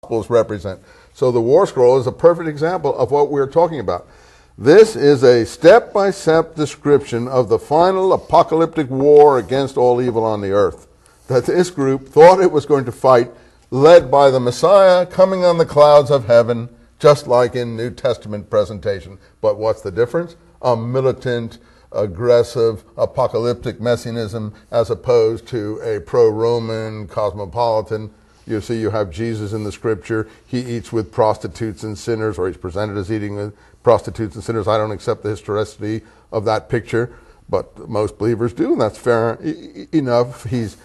Gospels represent. So the War Scroll is a perfect example of what we're talking about. This is a step-by-step description of the final apocalyptic war against all evil on the earth that this group thought it was going to fight, led by the Messiah coming on the clouds of heaven, just like in New Testament presentation. But what's the difference? A militant, aggressive, apocalyptic messianism as opposed to a pro-Roman, cosmopolitan. You see, you have Jesus in the scripture. He eats with prostitutes and sinners, or he's presented as eating with prostitutes and sinners. I don't accept the historicity of that picture, but most believers do, and that's fair enough. He's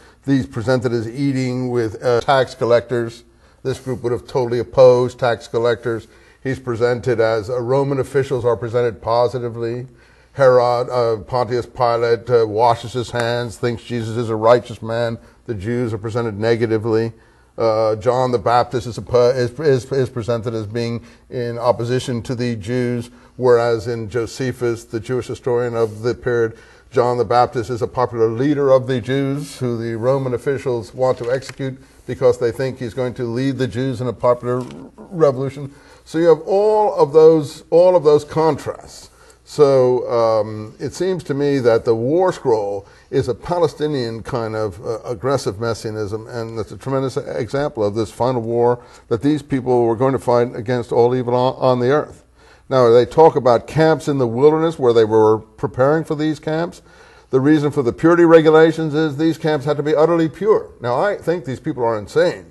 presented as eating with tax collectors. This group would have totally opposed tax collectors. He's presented as Roman officials are presented positively. Herod, Pontius Pilate washes his hands, thinks Jesus is a righteous man. The Jews are presented negatively. John the Baptist is presented as being in opposition to the Jews, whereas in Josephus, the Jewish historian of the period, John the Baptist is a popular leader of the Jews who the Roman officials want to execute because they think he's going to lead the Jews in a popular revolution. So you have all of those contrasts. So it seems to me that the War Scroll is a Palestinian kind of aggressive messianism, and it's a tremendous example of this final war that these people were going to fight against all evil on the earth. Now, they talk about camps in the wilderness where they were preparing for these camps. The reason for the purity regulations is these camps had to be utterly pure. Now, I think these people are insane,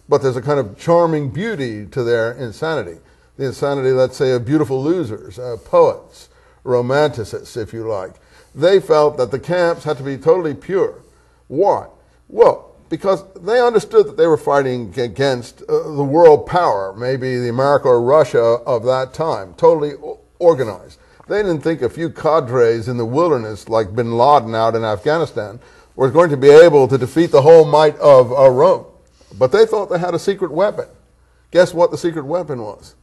but there's a kind of charming beauty to their insanity. The insanity, let's say, of beautiful losers, poets, romanticists, if you like. They felt that the camps had to be totally pure. Why? Well, because they understood that they were fighting against the world power, maybe the America or Russia of that time, totally organized. They didn't think a few cadres in the wilderness, like bin Laden out in Afghanistan, were going to be able to defeat the whole might of Rome. But they thought they had a secret weapon. Guess what the secret weapon was?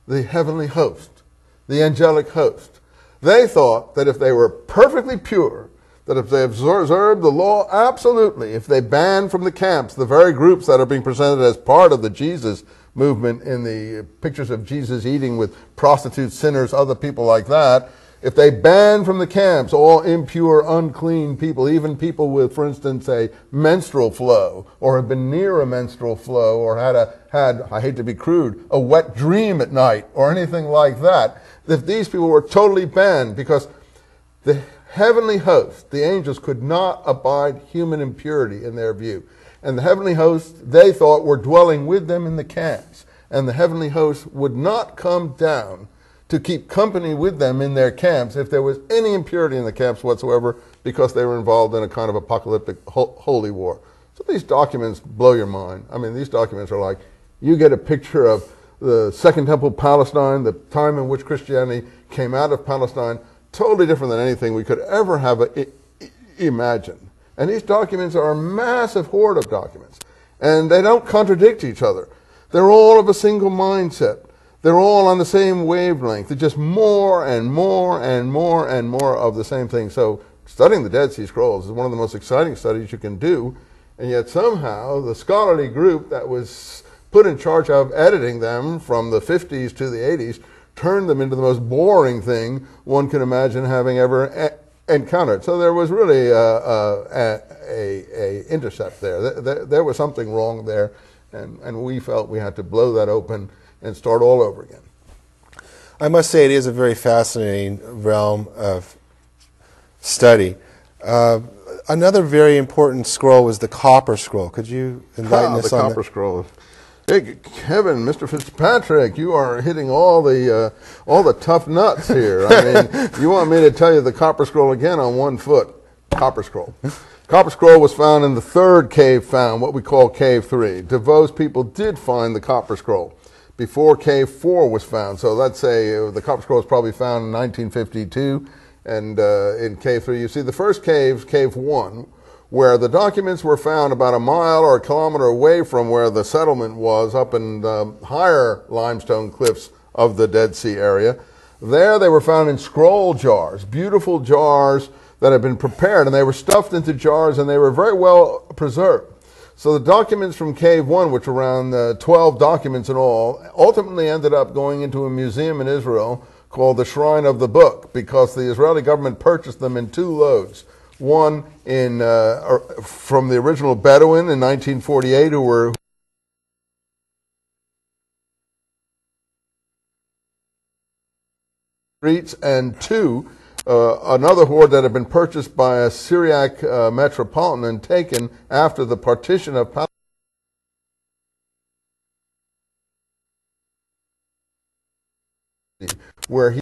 The heavenly host, the angelic host. They thought that if they were perfectly pure, that if they observed the law absolutely, if they banned from the camps the very groups that are being presented as part of the Jesus movement in the pictures of Jesus eating with prostitutes, sinners, other people like that, if they banned from the camps all impure, unclean people, even people with, for instance, a menstrual flow, or have been near a menstrual flow, or had, I hate to be crude, a wet dream at night, or anything like that, if these people were totally banned, because the heavenly host, the angels, could not abide human impurity in their view. And the heavenly host, they thought, were dwelling with them in the camps. And the heavenly host would not come down to keep company with them in their camps if there was any impurity in the camps whatsoever, because they were involved in a kind of apocalyptic holy war. So these documents blow your mind. I mean, these documents are like, you get a picture of the Second Temple Palestine, the time in which Christianity came out of Palestine, totally different than anything we could ever have imagined. And these documents are a massive hoard of documents. And they don't contradict each other. They're all of a single mindset. They're all on the same wavelength. They're just more and more and more and more of the same thing. So studying the Dead Sea Scrolls is one of the most exciting studies you can do. And yet somehow the scholarly group that was put in charge of editing them from the 50s to the 80s turned them into the most boring thing one can imagine having ever encountered. So there was really a intercept there. There was something wrong there, and we felt we had to blow that open and start all over again. I must say it is a very fascinating realm of study. Another very important scroll was the Copper Scroll. Could you enlighten us on that? The Copper Scroll. Hey, Kevin, Mr. Fitzpatrick, you are hitting all the tough nuts here. I mean, you want me to tell you the Copper Scroll again on one foot. Copper Scroll. Copper Scroll was found in the third cave found, what we call Cave 3. DeVoe's people did find the Copper Scroll before Cave 4 was found. So let's say the Copper Scroll was probably found in 1952, and in Cave 3, you see the first cave, Cave 1, where the documents were found about a mile or a kilometer away from where the settlement was, up in the higher limestone cliffs of the Dead Sea area. There they were found in scroll jars, beautiful jars that had been prepared, and they were stuffed into jars, and they were very well preserved. So the documents from Cave 1, which were around 12 documents in all, ultimately ended up going into a museum in Israel called the Shrine of the Book, because the Israeli government purchased them in 2 loads. One from the original Bedouin in 1948, who were streets, and 2, another hoard that had been purchased by a Syriac metropolitan and taken after the partition of Palestine, where he